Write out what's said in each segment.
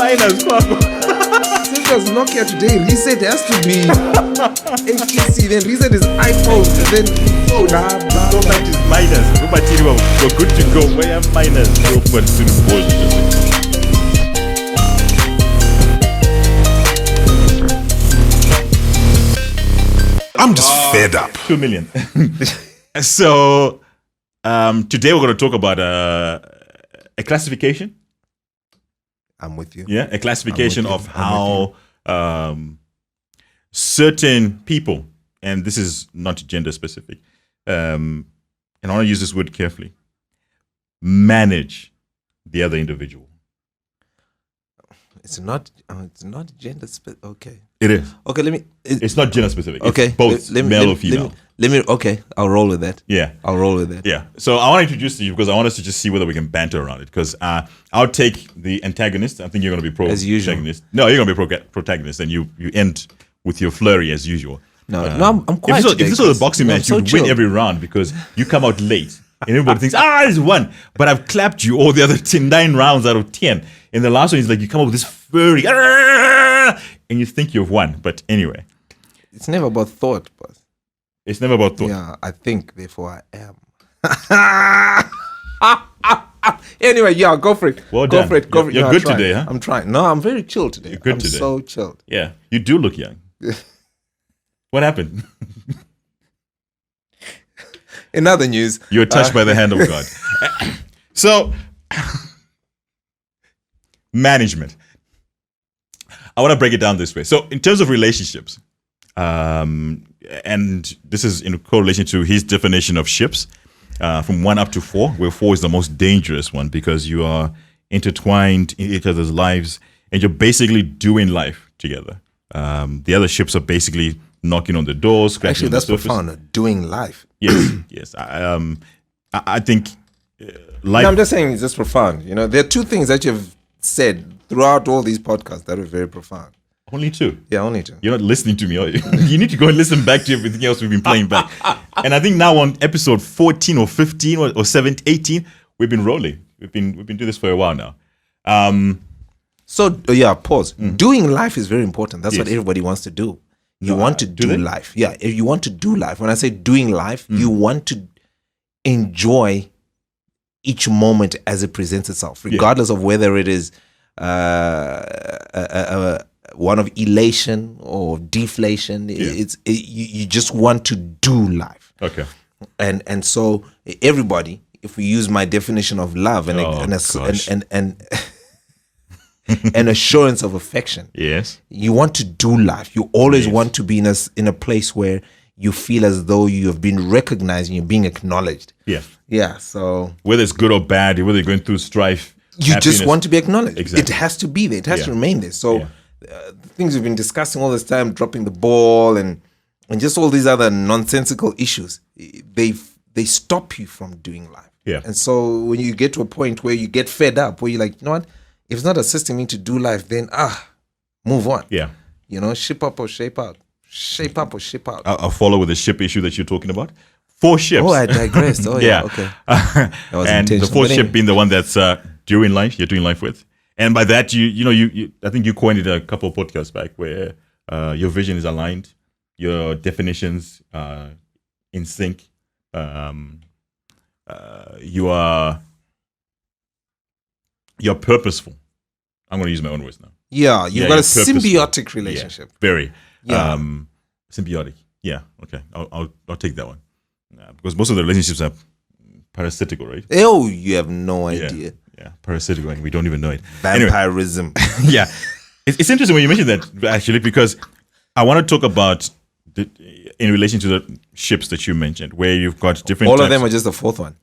minus. Since there's Nokia today, reset has to be HTC, then reset is iPhone, then Go back to minus. Go back to we're good to go. Where am minus? Go for the bullshit. I'm just fed up. 2 million. So today we're going to talk about a classification. I'm with you. Yeah, a classification of how certain people, and this is not gender specific, and I want to use this word carefully, manage the other individual. It's not gender specific. Okay. It is. Okay, it's not gender specific. Okay. It's both male or female. Okay, I'll roll with that. Yeah. I'll roll with that. Yeah. So I want to introduce to you because I want us to just see whether we can banter around it. Because I'll take the antagonist. I think you're going to be protagonist. No, you're going to be protagonist, and you end with your flurry as usual. No, I'm quite. If this was a boxing match, you'd win every round because you come out late. And everybody thinks, it's one. But I've clapped you all the other 9 rounds out of 10. In the last one, it's like you come up with this fury, and you think you've won. But anyway. It's never about thought, boss. It's never about thought. Yeah, I think, therefore I am. Anyway, yeah, go for it. Well go done. for it. Go for it. You're good today, huh? I'm trying. No, I'm very chill today. You're good I'm today. So chilled. Yeah, you do look young. What happened? In other news, you were touched by the hand of God. So, management. I want to break it down this way. So, in terms of relationships, and this is in correlation to his definition of ships, from 1 up to 4, where 4 is the most dangerous one because you are intertwined in each other's lives and you're basically doing life together. The other ships are basically knocking on the doors, scratching actually, on that's the surface. profound. Doing life. Yes, yes. I think life. No, I'm just saying it's just profound. You know, there are 2 things that you've said throughout all these podcasts that are very profound. Only 2. Yeah, only 2. You're not listening to me, are you? You need to go and listen back to everything else we've been playing back. And I think now on episode 14 or 15 or 17, 18, we've been rolling. We've been doing this for a while now. So yeah, pause. Doing life is very important. That's what everybody wants to do. You want to do life. Yeah, if you want to do life. When I say doing life, you want to enjoy each moment as it presents itself, regardless of whether it is one of elation or deflation. You just want to do life. Okay. And so everybody, if we use my definition of love and an assurance of affection. Yes. You want to do life. You always want to be in a place where you feel as though you have been recognized and you're being acknowledged. Yeah. Yeah. So whether it's good or bad, whether you're going through strife, you just want to be acknowledged. Exactly. It has to be there. It has to remain there. So the things we've been discussing all this time, dropping the ball and just all these other nonsensical issues, they stop you from doing life. Yeah. And so when you get to a point where you get fed up, where you're like, you know what? If it's not assisting me to do life, then move on. Yeah. You know, ship up or shape out. Shape up or ship out. I'll follow with the ship issue that you're talking about. 4 ships. Oh, I digressed. Oh, yeah. Okay. That was and the 4th ship being the one that's doing life, you're doing life with. And by that, you I think you coined it a couple of podcasts back where your vision is aligned, your definitions in sync. You're purposeful. I'm going to use my own words now. Yeah, you've got a symbiotic relationship. Yeah, very. Yeah. Symbiotic. Yeah, okay. I'll take that one. Because most of the relationships are parasitical, right? Oh, you have no idea. Yeah, parasitical, and we don't even know it. Vampirism. Anyway, yeah. It's interesting when you mention that, actually, because I want to talk about in relation to the ships that you mentioned, where you've got different All of them are just the 4th one.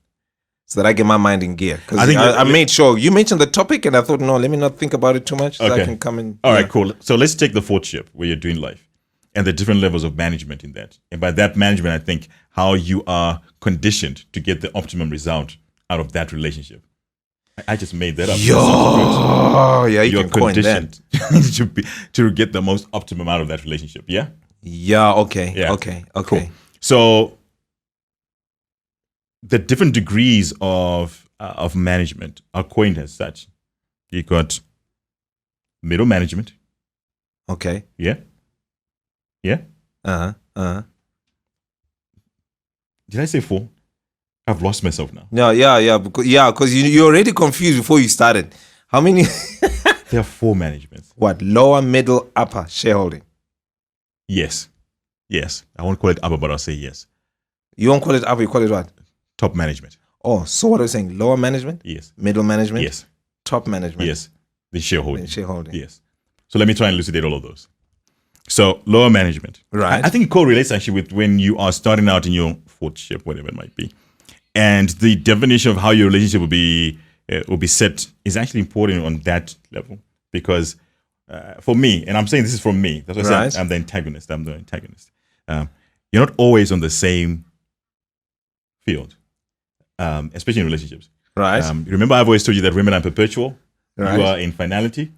So that I get my mind in gear. Because I made sure you mentioned the topic and I thought, no, let me not think about it too much so I can come in. All right, cool. So let's take the 4th ship where you're doing life and the different levels of management in that. And by that management, I think how you are conditioned to get the optimum result out of that relationship. I just made that up. Yeah, you're can coin that. to get the most optimum out of that relationship. Yeah? Yeah, okay. Yeah. Okay. Cool. So the different degrees of management are coined as such. You got middle management. Okay. Yeah. Yeah. Did I say 4? I've lost myself now. No, yeah, because you're already confused before you started. How many? There are 4 managements. What? Lower, middle, upper shareholding. Yes. Yes. I won't call it upper, but I'll say yes. You won't call it upper, you call it what? Top management. Oh, so what are you saying? Lower management? Yes. Middle management? Yes. Top management? Yes. The shareholding. Shareholding. Yes. So let me try and elucidate all of those. So lower management. Right. I think it correlates actually with when you are starting out in your 4th ship, whatever it might be. And the definition of how your relationship will be set is actually important on that level. Because for me, and I'm saying this is from me, that's why I say I'm the antagonist. I'm the antagonist. You're not always on the same field, especially in relationships. Right. Remember, I've always told you that women are perpetual. Right. You are in finality.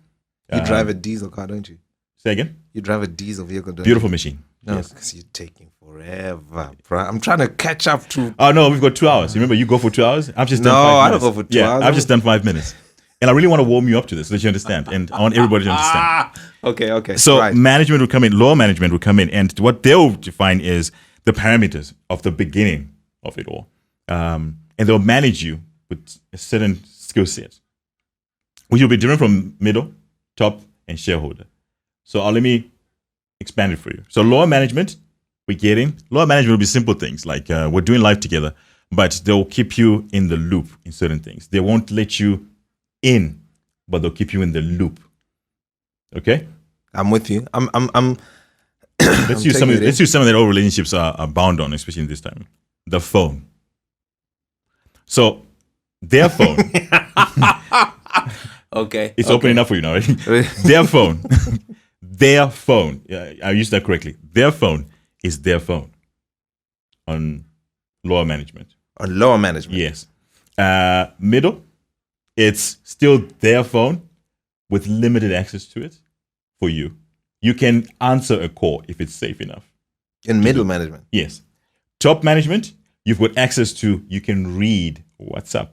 You drive a diesel car, don't you? Say again? You drive a diesel vehicle, don't Beautiful you? machine. No, Yes. because you're taking forever, bro. I'm trying to catch up to... Oh, no, we've got 2 hours. Remember, you go for 2 hours? I've just done No, 5 minutes. I don't go for 2 hours. I've just done 5 minutes. And I really want to warm you up to this so that you understand. And I want everybody to understand. Okay. So right. management will come in, lower management will come in, and what they'll define is the parameters of the beginning of it all. And they'll manage you with a certain skill set, which will be different from middle, top, and shareholder. So let me expand it for you. So lower management, lower management will be simple things like we're doing life together, but they'll keep you in the loop in certain things. They won't let you in, but they'll keep you in the loop. Okay? I'm with you. I'm Let's use something that all relationships are bound on, especially in this time. The phone. So their phone. Okay. It's opening up for you now, right? Their phone. Their phone. Yeah, I used that correctly. Their phone is their phone on lower management. On lower management. Yes. Middle, it's still their phone with limited access to it for you. You can answer a call if it's safe enough. In middle management. Yes. Top management, you've got access to, you can read WhatsApp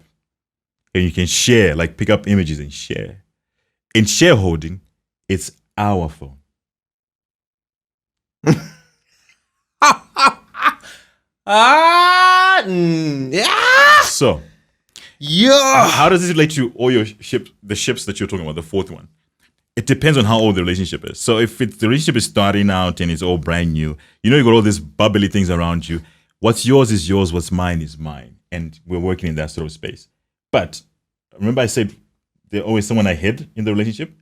and you can share, like pick up images and share. In shareholding, it's our phone. Yeah. So, Yeah. how does this relate to all your ships, the ships that you're talking about, the 4th one? It depends on how old the relationship is. So if the relationship is starting out and it's all brand new, you got all these bubbly things around you. What's yours is yours, what's mine is mine. And we're working in that sort of space. But remember I said there's always someone ahead in the relationship?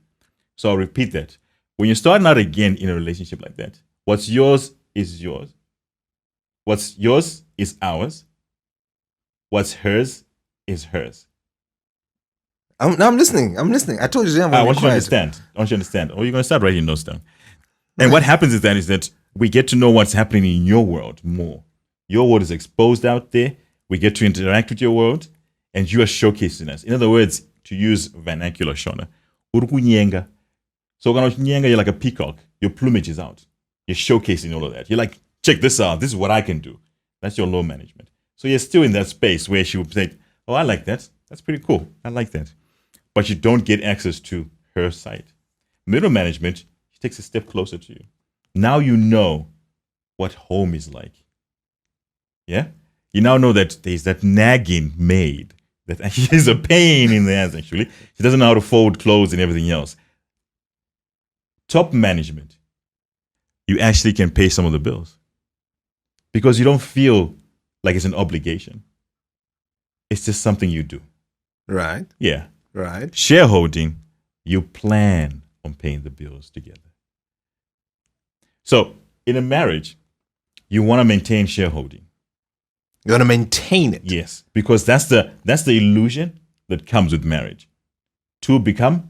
So I'll repeat that. When you're starting out again in a relationship like that, what's yours is yours. What's yours is ours. What's hers is hers. I'm listening. I told you. I want you to understand. Or you're going to start writing those down. And what happens is that we get to know what's happening in your world more. Your world is exposed out there. We get to interact with your world, and you are showcasing us. In other words, to use vernacular, Shona, urukunyenga. So you're like a peacock. Your plumage is out. You're showcasing all of that. You're like, check this out. This is what I can do. That's your low management. So you're still in that space where she would say, oh, I like that. That's pretty cool. I like that. But you don't get access to her side. Middle management, she takes a step closer to you. Now you know what home is like. Yeah? You now know that there's that nagging maid that actually is a pain in the ass, actually. She doesn't know how to fold clothes and everything else. Top management, you actually can pay some of the bills because you don't feel like it's an obligation. It's just something you do. Right. Yeah. Right. Shareholding, you plan on paying the bills together. So in a marriage, you want to maintain shareholding. You want to maintain it. Yes, because that's the illusion that comes with marriage. Two become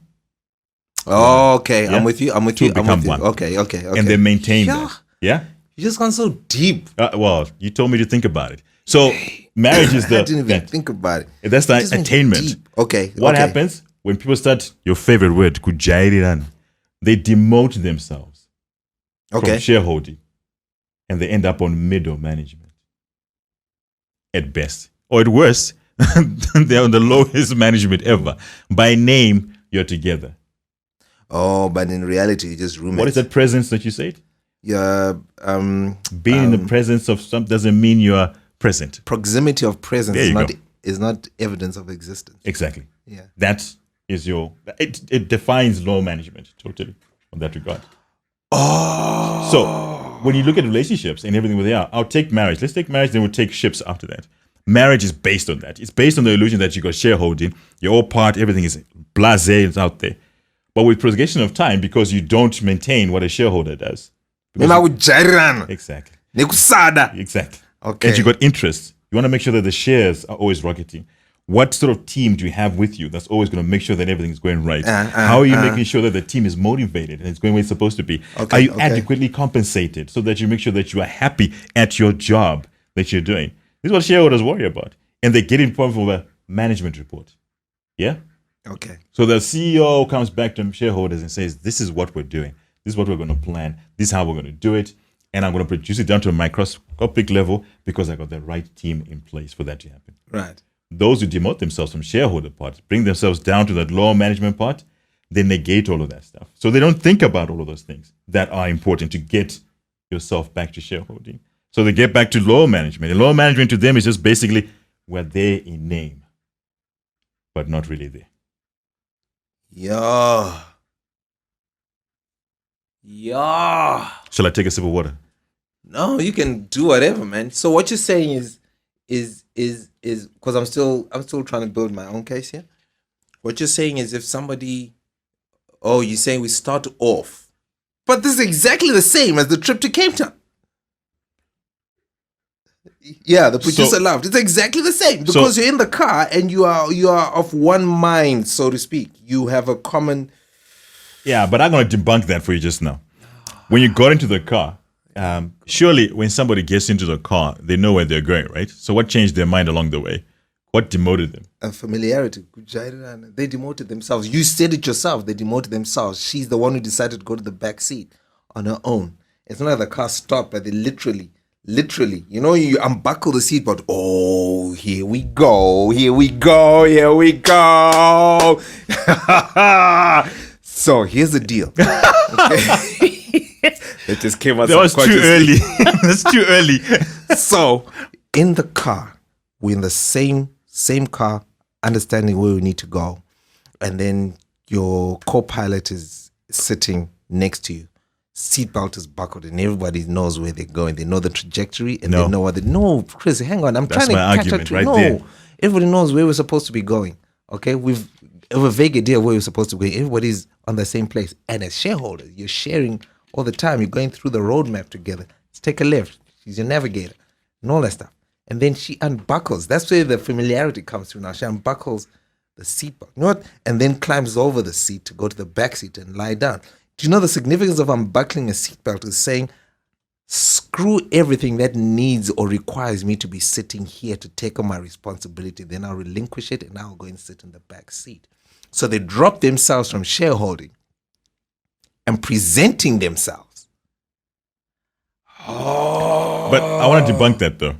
Oh, okay. Yeah? I'm with you. Two become one. Okay. and they maintain that. Yeah. You just gone so deep. Well, you told me to think about it. So marriage is I didn't even think about it. That's the It just went attainment. deep. Okay. What okay. happens when people start, your favorite word, kujairiran, they demote themselves from Okay. shareholding and they end up on middle management at best. Or at worst, they're on the lowest management ever. By name, you're together. Oh, but in reality, you're just roommates. What is that presence that you said? Yeah, Being in the presence of some doesn't mean you are present. proximity of presence There you is not evidence of existence. Exactly. Yeah. That is it defines law management totally on that regard. Oh. So when you look at relationships and everything where they are, I'll take marriage. Let's take marriage, then we'll take ships after that. Marriage is based on that. It's based on the illusion that you got shareholding, you're all part, everything is blasé, it's out there. But with progression of time, because you don't maintain what a shareholder does. Exactly. Exactly. Okay. And you got interest. You want to make sure that the shares are always rocketing. What sort of team do you have with you that's always going to make sure that everything is going right? How are you making sure that the team is motivated and it's going where it's supposed to be? Are you adequately compensated so that you make sure that you are happy at your job that you're doing? This is what shareholders worry about. And they get in form of a management report. Yeah? Okay. So the CEO comes back to shareholders and says, this is what we're doing. This is what we're going to plan. This is how we're going to do it. And I'm going to produce it down to a microscopic level because I got the right team in place for that to happen. Right. Those who demote themselves from shareholder part, bring themselves down to that law management part, they negate all of that stuff. So they don't think about all of those things that are important to get yourself back to shareholding. So they get back to law management. And law management to them is just basically, we're there in name, but not really there. Yeah. Shall I take a sip of water? No, you can do whatever, man. So what you're saying is because I'm still trying to build my own case here. What you're saying is if somebody, you're saying we start off, but this is exactly the same as the trip to Cape Town. Yeah, the producer laughed. It's exactly the same because you're in the car and you are of one mind, so to speak. You have a common. Yeah, but I'm going to debunk that for you just now. When you got into the car, surely when somebody gets into the car, they know where they're going, right? So what changed their mind along the way? What demoted them? And familiarity. They demoted themselves. You said it yourself. They demoted themselves. She's the one who decided to go to the back seat on her own. It's not like the car stopped, but they literally, you unbuckle the seat, but here we go. So here's the deal. Okay. It just came out. That was too early. That's too early. So in the car, we're in the same car, understanding where we need to go, and then your co-pilot is sitting next to you. Seatbelt is buckled, and everybody knows where they're going. They know the trajectory, and they know what they. No, Chris, hang on. I'm trying to catch up to right there. Everybody knows where we're supposed to be going. Okay, we've a vague idea of where we're supposed to be. Everybody's on the same place, and as shareholders, you're sharing all the time. You're going through the roadmap together. Let's take a left. She's your navigator, and all that stuff. And then she unbuckles. That's where the familiarity comes through now. She unbuckles the seatbelt. You know what? And then climbs over the seat to go to the back seat and lie down. Do you know the significance of unbuckling a seatbelt is saying, screw everything that needs or requires me to be sitting here to take on my responsibility. Then I'll relinquish it and I'll go and sit in the back seat. So they drop themselves from shareholding and presenting themselves. But I want to debunk that though.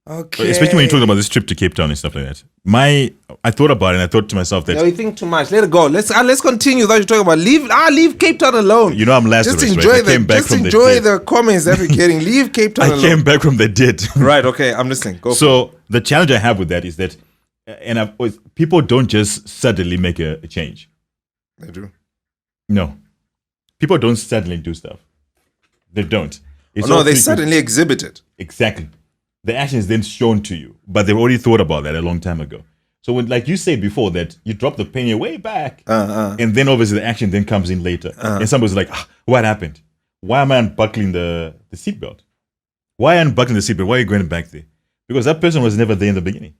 Okay. Especially when you talk about this trip to Cape Town and stuff like that. I thought about it and I thought to myself that... No, you think too much. Let it go. Let's continue that you're talking about. Leave Cape Town alone. You know I'm Lazarus, just enjoy right? Just enjoy the comments that we're getting. Leave Cape Town alone. I came back from the dead. Right, okay. I'm listening. Go So the challenge I have with that is that people don't just suddenly make a change. They do. No. People don't suddenly do stuff. They don't. They suddenly exhibit it. Exactly. The action is then shown to you, but they've already thought about that a long time ago. So when, like you said before, that you drop the penny way back, and then obviously the action then comes in later, and somebody's like, what happened? Why am I unbuckling the seatbelt? Why unbuckling the seatbelt? Why are you going back there? Because that person was never there in the beginning.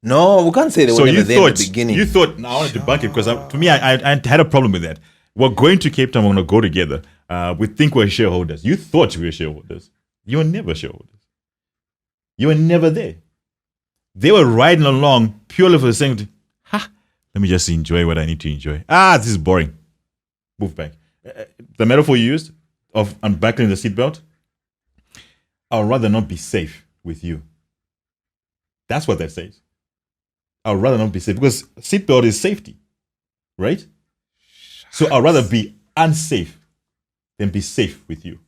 No, we can't say they were never there in the beginning. You thought, no, I want to debunk it because for me, I had a problem with that. We're going to Cape Town, we're going to go together. We think we're shareholders. You thought we were shareholders. You were never shareholders. You were never there. They were riding along purely for the saying, let me just enjoy what I need to enjoy. This is boring. Move back. The metaphor you used of unbuckling the seatbelt, I'd rather not be safe with you. That's what that says. I'd rather not be safe because seatbelt is safety, right? So I'd rather be unsafe than be safe with you.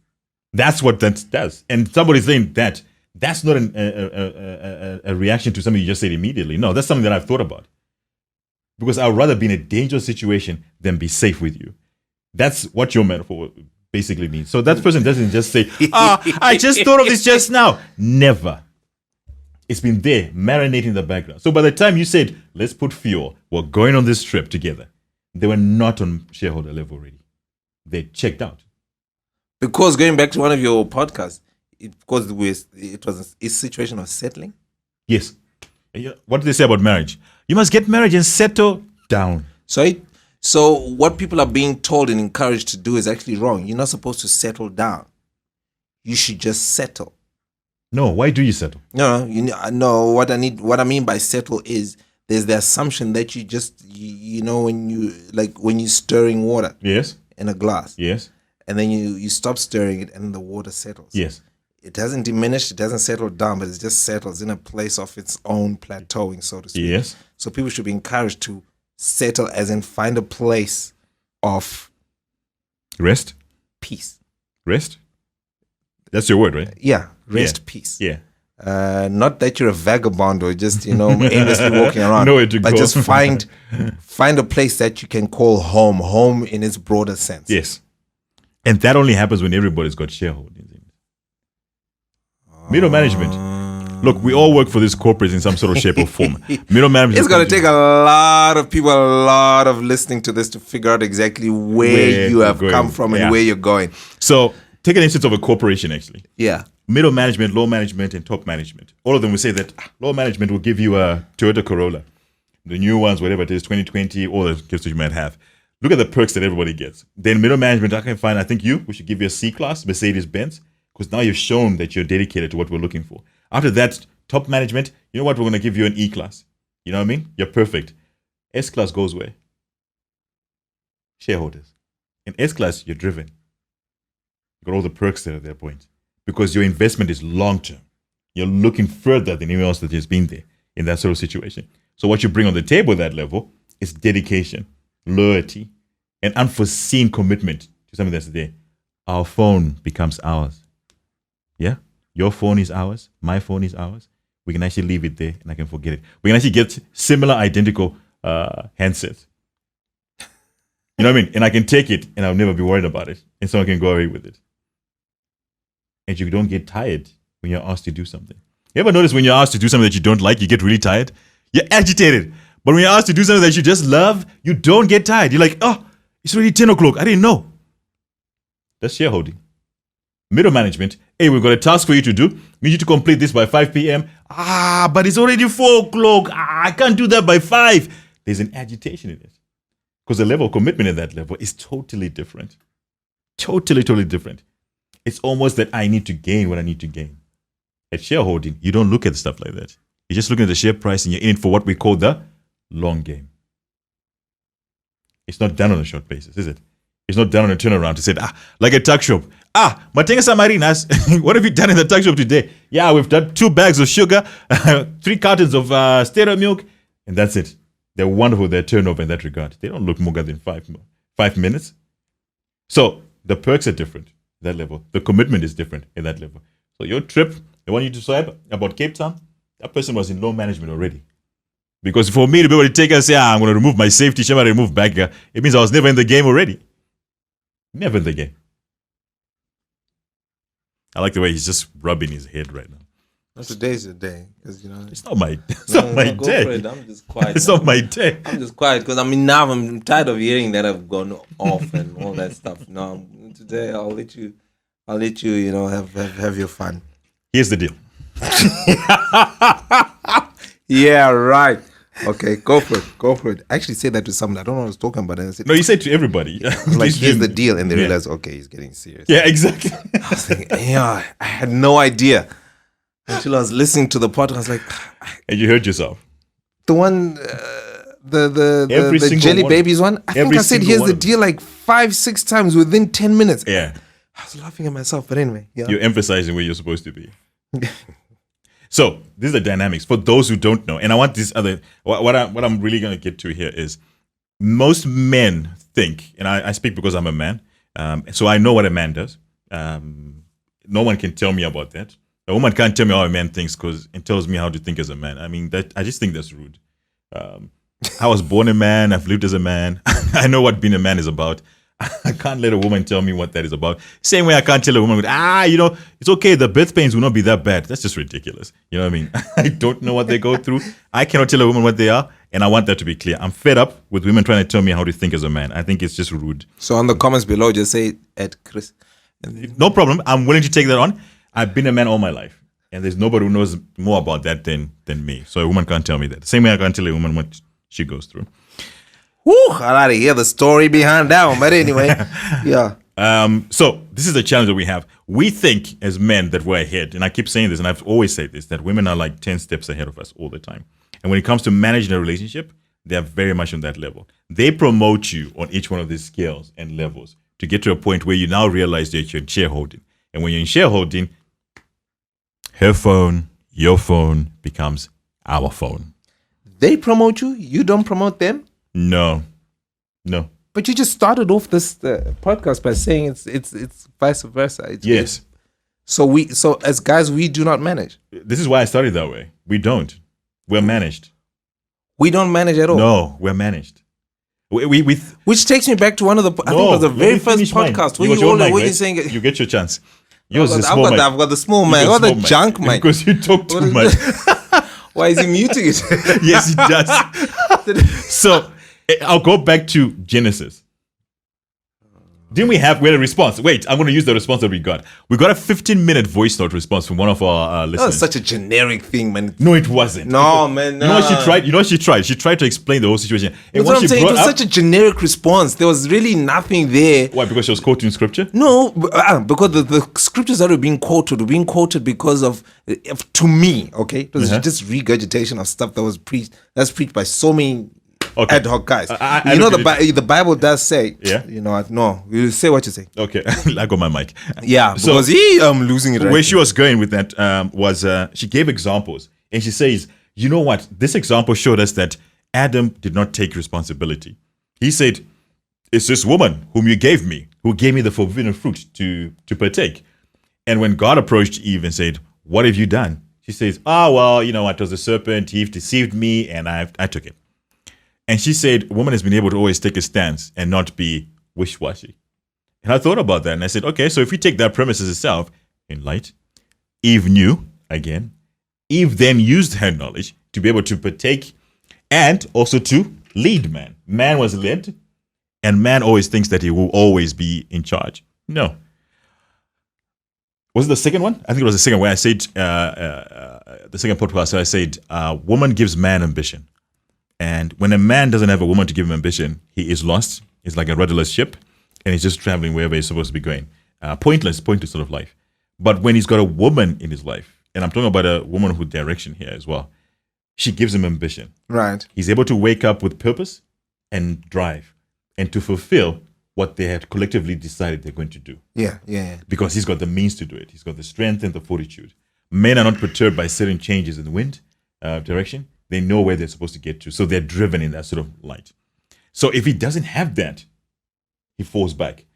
That's what that does. And somebody's saying that's not a reaction to something you just said immediately. No, that's something that I've thought about. Because I'd rather be in a dangerous situation than be safe with you. That's what your metaphor basically means. So that person doesn't just say, I just thought of this just now. Never. It's been there, marinating in the background. So by the time you said, let's put fuel, we're going on this trip together, they were not on shareholder level already. They checked out. Because going back to one of your podcasts, it was a situation of settling. Yes. What do they say about marriage? You must get married and settle down. So what people are being told and encouraged to do is actually wrong. You're not supposed to settle down. You should just settle. No, why do you settle? No, what I mean by settle is there's the assumption that you just when you're stirring water. Yes. In a glass. Yes. And then you stop stirring it and the water settles. Yes. It doesn't diminish, it doesn't settle down, but it just settles in a place of its own plateauing, so to speak. Yes. So people should be encouraged to settle, as in find a place of rest. Peace. Rest? That's your word, right? Yeah. Rest, peace. Yeah. Not that you're a vagabond or just, aimlessly walking around. Nowhere to but go. just find a place that you can call home in its broader sense. Yes. And that only happens when everybody's got shareholdings. Middle management. Look, we all work for this corporate in some sort of shape or form. Middle management. It's going to take a lot of people, a lot of listening to this to figure out exactly where you have come from and where you're going. So take an instance of a corporation, actually. Yeah. Middle management, low management, and top management. All of them will say that low management will give you a Toyota Corolla. The new ones, whatever it is, 2020, all the gifts that you might have. Look at the perks that everybody gets. Then middle management, I think we should give you a C-class, Mercedes-Benz, because now you've shown that you're dedicated to what we're looking for. After that, top management, you know what? We're going to give you an E-class. You know what I mean? You're perfect. S-class goes where? Shareholders. In S-class, you're driven. You got all the perks there at that point. Because your investment is long-term. You're looking further than anyone else that has been there in that sort of situation. So what you bring on the table at that level is dedication, loyalty, and unforeseen commitment to something that's there. Our phone becomes ours. Yeah? Your phone is ours. My phone is ours. We can actually leave it there and I can forget it. We can actually get similar, identical handsets. You know what I mean? And I can take it and I'll never be worried about it. And someone can go away with it. And you don't get tired when you're asked to do something. You ever notice when you're asked to do something that you don't like, you get really tired? You're agitated. But when you're asked to do something that you just love, you don't get tired. You're like, oh, it's already 10 o'clock. I didn't know. That's shareholding. Middle management, hey, we've got a task for you to do. We need you to complete this by 5 p.m. But it's already 4 o'clock. I can't do that by 5. There's an agitation in it. Because the level of commitment at that level is totally different. Totally different. It's almost that I need to gain what I need to gain. At shareholding, you don't look at stuff like that. You're just looking at the share price and you're in it for what we call the long game. It's not done on a short basis, is it? It's not done on a turnaround to say, like a tuck shop. Matenga Samarinas, what have you done in the tuck shop today? Yeah, we've done 2 bags of sugar, 3 cartons of stereo milk, and that's it. They're wonderful, their turnover in that regard. They don't look more than 5 minutes. So the perks are different at that level. The commitment is different at that level. So your trip, the one you described about Cape Town, that person was in low management already. Because for me to be able to take and say, I'm going to remove my safety, shall I remove back here? It means I was never in the game already. Never in the game. I like the way he's just rubbing his head right now. Today's the day, because it's not my day. I'm just quiet. It's not my day. I'm just quiet because now I'm tired of hearing that I've gone off and all that stuff. No, today I'll let you have your fun. Here's the deal. Yeah, right. Okay, go for it. I actually say that to someone. I don't know what I was talking about. And I said, no, you said to everybody. Like, here's the deal. And they realize, okay, he's getting serious. Yeah, exactly. I was thinking, I had no idea until I was listening to the podcast. I was like, and you heard yourself. The one, the Jelly Babies one. I think I said, here's the deal, like 5-6 times within 10 minutes. Yeah. I was laughing at myself, but anyway. Yeah. You're emphasizing where you're supposed to be. So these are dynamics for those who don't know. And I want this other, what I'm really going to get to here is most men think, and I speak because I'm a man, so I know what a man does. No one can tell me about that. A woman can't tell me how a man thinks because it tells me how to think as a man. I mean, that I just think that's rude. I was born a man. I've lived as a man. I know what being a man is about. I can't let a woman tell me what that is about. Same way I can't tell a woman, it's okay. The birth pains will not be that bad. That's just ridiculous. You know what I mean? I don't know what they go through. I cannot tell a woman what they are. And I want that to be clear. I'm fed up with women trying to tell me how to think as a man. I think it's just rude. So on the comments below, just say at Chris. No problem. I'm willing to take that on. I've been a man all my life. And there's nobody who knows more about that than me. So a woman can't tell me that. Same way I can't tell a woman what she goes through. Woo, I like to hear the story behind that one. But anyway, yeah. So this is the challenge that we have. We think as men that we're ahead. And I keep saying this, and I've always said this, that women are like 10 steps ahead of us all the time. And when it comes to managing a relationship, they're very much on that level. They promote you on each one of these scales and levels to get to a point where you now realize that you're in shareholding. And when you're in shareholding, her phone, your phone becomes our phone. They promote you, you don't promote them? No. But you just started off this podcast by saying it's vice versa. Yes. So as guys, we do not manage. This is why I started that way. We don't. We're managed. We don't manage at all. No, we're managed. Which takes me back to one of the I think it was the very first podcast where you're saying you get your chance. Yours is small mic. I've got the small mic. I've got the junk mic. Because you talk too much. Why is he muting it? Yes, he does. So I'll go back to Genesis. Didn't we had a response? Wait, I'm going to use the response that we got. We got a 15-minute voice note response from one of our listeners. That was such a generic thing, man. No, it wasn't. No, man. No. You know what she tried? She tried to explain the whole situation. And what I'm saying, it was such a generic response. There was really nothing there. Why? Because she was quoting scripture? No, because the scriptures that were being quoted because of to me, okay? It was just regurgitation of stuff that was preached. That's preached by so many ad hoc guys. The Bible does say, you know what? No, you say what you say. Okay, I got my mic. Yeah, because I'm losing it right where she was going with that was she gave examples. And she says, you know what? This example showed us that Adam did not take responsibility. He said, it's this woman whom you gave me, who gave me the forbidden fruit to partake. And when God approached Eve and said, what have you done? She says, well, you know what? It was the serpent. Eve deceived me and I took it. And she said, a woman has been able to always take a stance and not be wish-washy. And I thought about that and I said, okay, so if you take that premise as itself, in light, Eve knew, again, Eve then used her knowledge to be able to partake and also to lead man. Man was led, and man always thinks that he will always be in charge. No. Was it the second one? I think it was the second where I said, the second podcast, I said, woman gives man ambition. And when a man doesn't have a woman to give him ambition, he is lost. He's like a rudderless ship, and he's just traveling wherever he's supposed to be going. Pointless sort of life. But when he's got a woman in his life, and I'm talking about a woman with direction here as well, she gives him ambition. Right. He's able to wake up with purpose and drive and to fulfill what they had collectively decided they're going to do. Yeah. Because he's got the means to do it. He's got the strength and the fortitude. Men are not perturbed by certain changes in the wind direction. They know where they're supposed to get to. So they're driven in that sort of light. So if he doesn't have that, he falls back.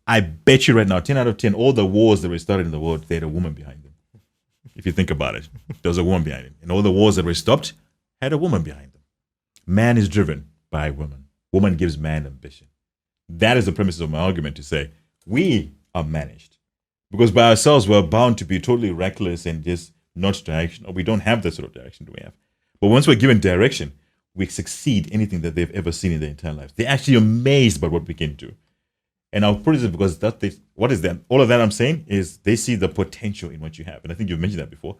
I bet you right now, 10 out of 10, all the wars that were started in the world, they had a woman behind them. If you think about it, there was a woman behind it. And all the wars that were stopped had a woman behind them. Man is driven by a woman. Woman gives man ambition. That is the premise of my argument to say we are managed. Because by ourselves, we're bound to be totally reckless and just not directional. We don't have that sort of direction that we have. But once we're given direction, we succeed anything that they've ever seen in their entire lives. They're actually amazed by what we can do. And I'll put it because what is that? All of that I'm saying is they see the potential in what you have. And I think you've mentioned that before.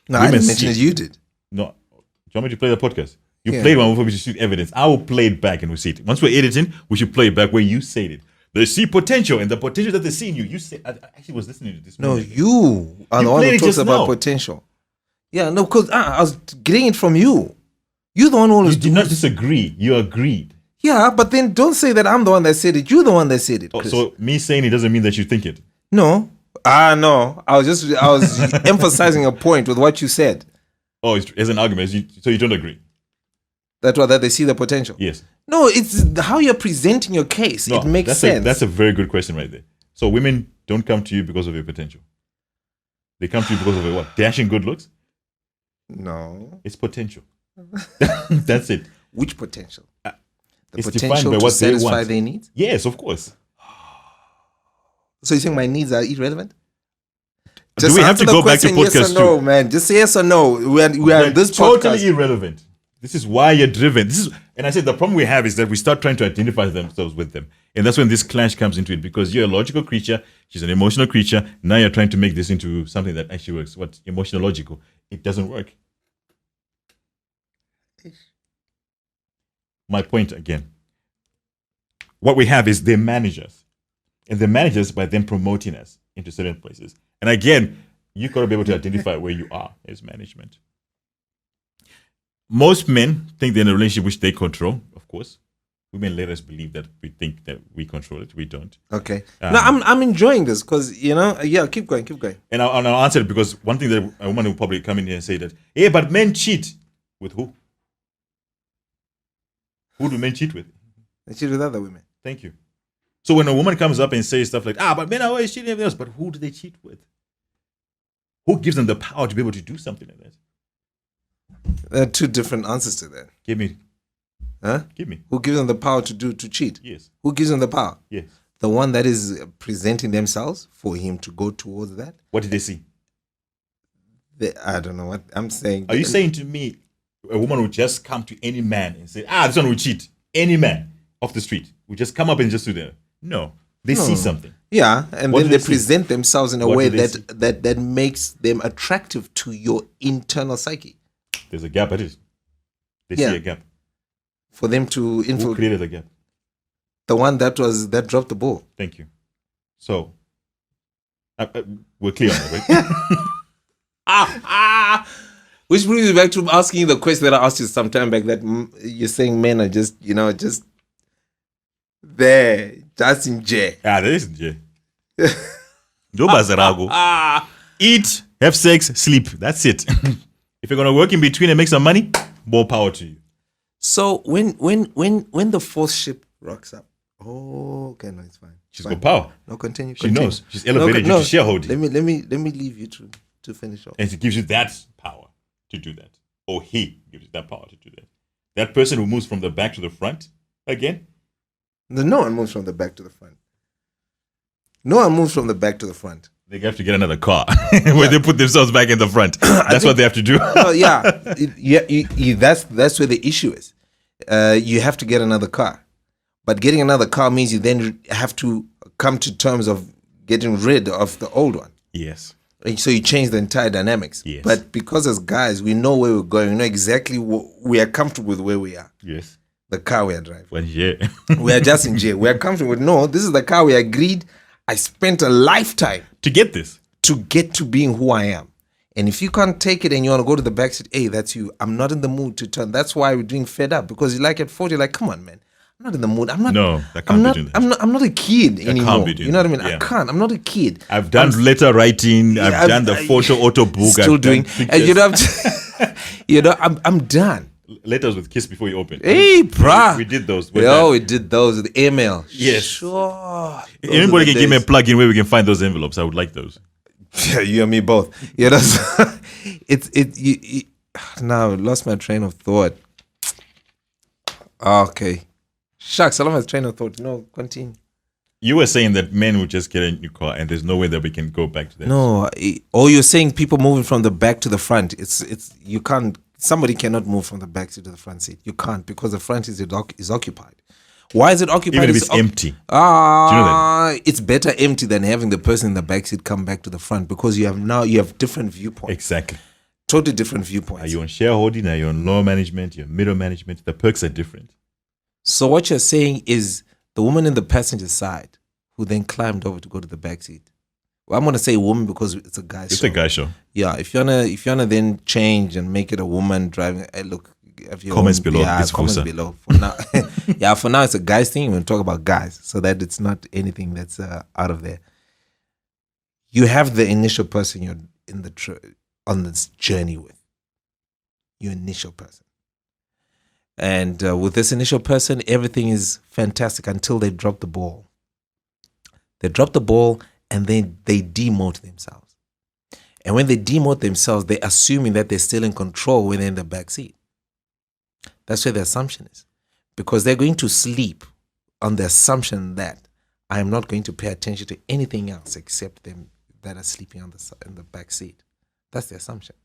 No, I didn't mention it. You did. No. Do you want me to play the podcast? You played one before we should shoot evidence. I will play it back and we'll see it. Once we're editing, we should play it back where you said it. They see potential, and the potential that they see in you. You say, I actually was listening to this. No, you are the one who talks about potential. Yeah, no, because I was getting it from you. You're the one who always. You did not disagree. You agreed. Yeah, but then don't say that I'm the one that said it. You're the one that said it. Oh, so me saying it doesn't mean that you think it. No. No. I was emphasizing a point with what you said. Oh, it's an argument. So you don't agree? That they see the potential. Yes. No, it's how you're presenting your case. No, it makes that's sense. That's a very good question right there. So women don't come to you because of your potential. They come to you because of your what? Dashing good looks? No. It's potential. That's it. Which potential? The It's defined potential by to what they satisfy want. their needs? Yes, of course. So you think my needs are irrelevant? Do we have to answer the go back to question, yes podcast or no, two? man. Just say yes or no. We are They're this totally podcast. irrelevant. This is why you're driven. And I said the problem we have is that we start trying to identify themselves with them. And that's when this clash comes into it, because you're a logical creature, she's an emotional creature. Now you're trying to make this into something that actually works. What? Emotional logical. It doesn't work. My point again. What we have is they're managers. And they're managers by them promoting us into certain places. And again, you got to be able to identify where you are as management. Most men think they're in a relationship which they control, of course. Women let us believe that we think that we control it. We don't. Okay. No, I'm enjoying this because, yeah, keep going. And I'll answer it, because one thing that a woman will probably come in here and say that, yeah, but men cheat. With who? Who do men cheat with? They cheat with other women. Thank you. So when a woman comes up and says stuff like, but men are always cheating everything else, but who do they cheat with? Who gives them the power to be able to do something like that? There are two different answers to that. Give me. Huh? Give me. Who gives them the power to cheat? Yes. Who gives them the power? Yes. The one that is presenting themselves for him to go towards that? What did they see? I don't know what I'm saying. Are you saying to me a woman would just come to any man and say, this one will cheat? Any man off the street would just come up and just do that? No. They see something. Yeah, and What then do they they present themselves in a What way do they see? that makes them attractive to your internal psyche. There's a gap at it. They Yeah. see a gap. For them to Who infiltrate created the gap? the one that dropped the ball. Thank you. So, we're clear on that, right? Which brings me back to asking you the question that I asked you some time back, that you're saying men are just there, just in jail. That isn't Jay. No bazarago. Eat, have sex, sleep. That's it. If you're gonna work in between and make some money, more power to you. So when the fourth ship rocks up, okay, no, it's fine. She's got power. No, continue. She knows. She's elevated you to shareholding. Let me leave you to finish off. And she gives you that power to do that. Or he gives you that power to do that. That person who moves from the back to the front, again, No one moves from the back to the front. No one moves from the back to the front. they have to get another car where they put themselves back in the front. That's what they have to do. That's where the issue is. You have to get another car, but getting another car means you then have to come to terms of getting rid of the old one. Yes. And so you change the entire dynamics. Yes. But because as guys, we know where we're going. We know exactly we are comfortable with where we are. Yes. The car we are driving. Well, yeah. We are just in jail. We are comfortable with, no, this is the car we agreed. I spent a lifetime to get this. to get to being who I am. And if you can't take it and you want to go to the back seat, hey, that's you. I'm not in the mood to turn. That's why we're doing FedUp, because you like at 40, you're like, come on, man. I'm not in the mood. I'm not. No, that can't be doing that. I'm not a kid anymore. can't be doing You know what I mean? that, yeah. I can't. I'm not a kid. I've done letter writing. I've done the photo auto book. Still I've doing. done And I'm done. letters with kiss before you open. Hey, bruh. We did those. We did those with email. Yes. Sure. Anybody can give me a plug-in where we can find those envelopes. I would like those. Yeah, you and me both. Yeah, that's you now I lost my train of thought. Okay. Shucks, I lost my train of thought. No, continue. You were saying that men would just get a new car and there's no way that we can go back to that. No, or you're saying people moving from the back to the front. It's you can't. Somebody cannot move from the back seat to the front seat. You can't, because the front is occupied. Why is it occupied? Even if it's empty. Do you know that? It's better empty than having the person in the back seat come back to the front, because you have different viewpoints. Exactly. Totally different viewpoints. Are you on shareholding? Are you on lower management? You're middle management? The perks are different. So what you're saying is the woman in the passenger side who then climbed over to go to the back seat. Well, I'm gonna say woman because it's a guy's show. It's a guy show. Yeah, if you wanna then change and make it a woman driving, look. If you Comments below. It's comments Vusa. below. For now, yeah. For now, it's a guy's thing. We'll talk about guys, so that it's not anything that's out of there. You have the initial person you're in on this journey with. Your initial person. And with this initial person, everything is fantastic until they drop the ball. They drop the ball and then they demote themselves. And when they demote themselves, they're assuming that they're still in control when they're in the back seat. That's where the assumption is. Because they're going to sleep on the assumption that I am not going to pay attention to anything else except them that are sleeping in the back seat. That's the assumption.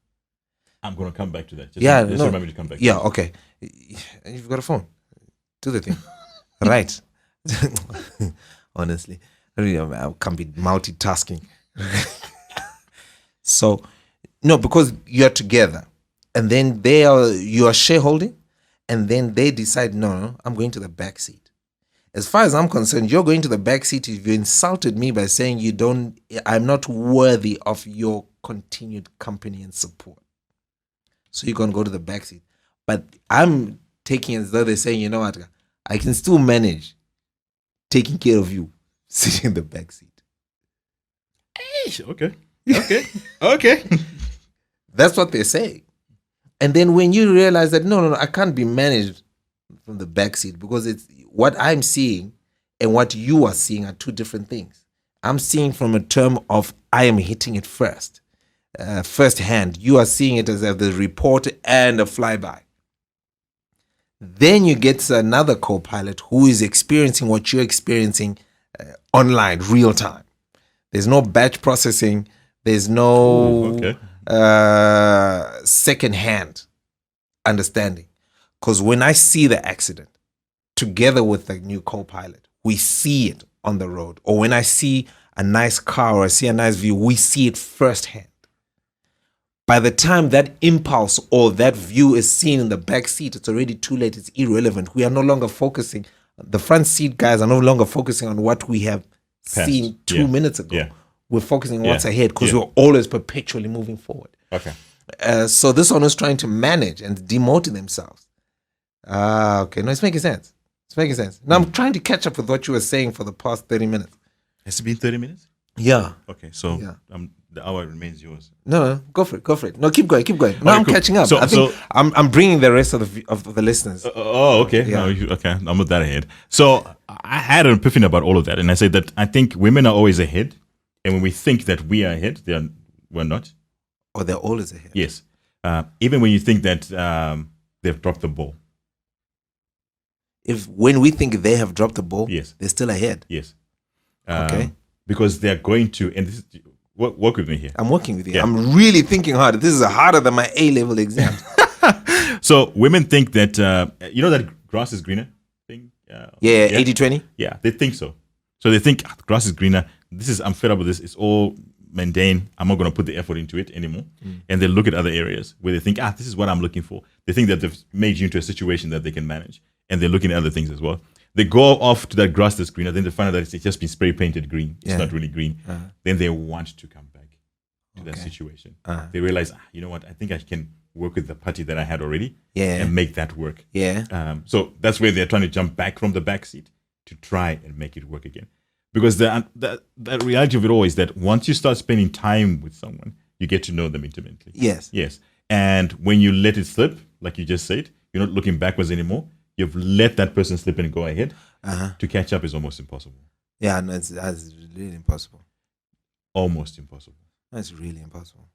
I'm going to come back to that. Just remember to come back. Yeah, okay. You've got a phone. Do the thing. Right. Honestly. I can't be multitasking. So, no, because you're together. And then you are shareholding. And then they decide, no, I'm going to the back seat. As far as I'm concerned, you're going to the back seat if you insulted me by saying I'm not worthy of your continued company and support. So you're going to go to the back seat. But I'm taking it as though they're saying, you know what, I can still manage taking care of you sitting in the back seat. Okay. Okay. That's what they're saying. And then when you realize that, no, I can't be managed from the back seat because it's what I'm seeing and what you are seeing are two different things. I'm seeing from a term of I am hitting it first hand. You are seeing it as the report and a flyby. Then you get to another co-pilot who is experiencing what you're experiencing online, real time. There's no batch processing. There's no second-hand understanding. Because when I see the accident together with the new co-pilot, we see it on the road. Or when I see a nice car or I see a nice view, we see it firsthand. By the time that impulse or that view is seen in the back seat, it's already too late. It's irrelevant. We are no longer focusing. The front seat guys are no longer focusing on what we have seen 2 minutes ago. Yeah. We're focusing on what's ahead because we're always perpetually moving forward. Okay. So this one is trying to manage and demoting themselves. Okay. No, it's making sense. Now I'm trying to catch up with what you were saying for the past 30 minutes. Has it been 30 minutes? Yeah. Okay. So the hour remains yours. No, go for it. No, keep going. Now I'm catching up. I think I'm bringing the rest of the listeners. Okay. Yeah. No, okay. I'm not that ahead. So I had an epiphany about all of that, and I said that I think women are always ahead, and when we think that we are ahead, we're not. Or they're always ahead. Yes. Even when you think that they've dropped the ball. When we think they have dropped the ball, yes, they're still ahead. Yes. Okay. Because they're going to, and this is, work with me here. I'm working with you. Yeah. I'm really thinking hard. This is harder than my A-level exam. So women think that, you know that grass is greener thing? 80-20? Yeah, they think so. So they think the grass is greener. I'm fed up with this. It's all mundane. I'm not going to put the effort into it anymore. And they look at other areas where they think, this is what I'm looking for. They think that they've made you into a situation that they can manage. And they're looking at other things as well. They go off to that grass that's greener. Then they find out that it's just been spray painted green. It's not really green. Then they want to come back to that situation. They realize, you know what? I think I can work with the party that I had already and make that work. Yeah. So that's where they're trying to jump back from the back seat to try and make it work again. Because the reality of it all is that once you start spending time with someone, you get to know them intimately. Yes. And when you let it slip, like you just said, you're not looking backwards anymore. You've let that person slip and go ahead. To catch up is almost impossible. Yeah, no, it's really impossible. Almost impossible. It's really impossible.